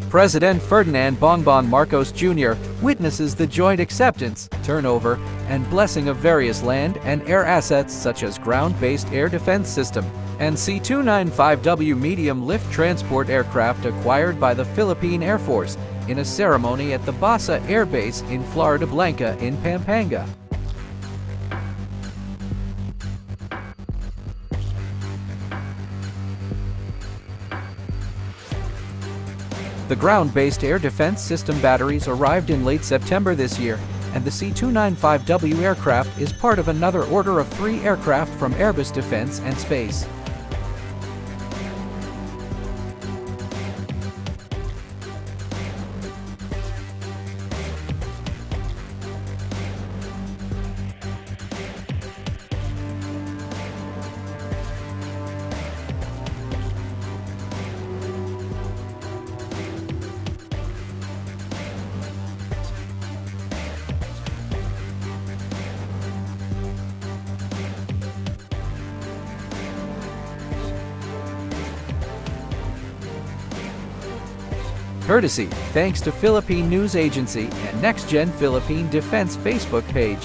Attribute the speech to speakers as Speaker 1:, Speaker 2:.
Speaker 1: President Ferdinand Bongbong Marcos Jr. witnesses the joint acceptance, turnover, and blessing of various land and air assets such as ground-based air defense system and C-295W medium-lift transport aircraft acquired by the Philippine Air Force in a ceremony at the Basa Air Base in Florida Blanca in Pampanga. The ground-based air defense system batteries arrived in late September this year, and the C-295W aircraft is part of another order of 3 aircraft from Airbus Defence and Space. Courtesy, thanks to Philippine News Agency and Next Gen Philippine Defense Facebook page.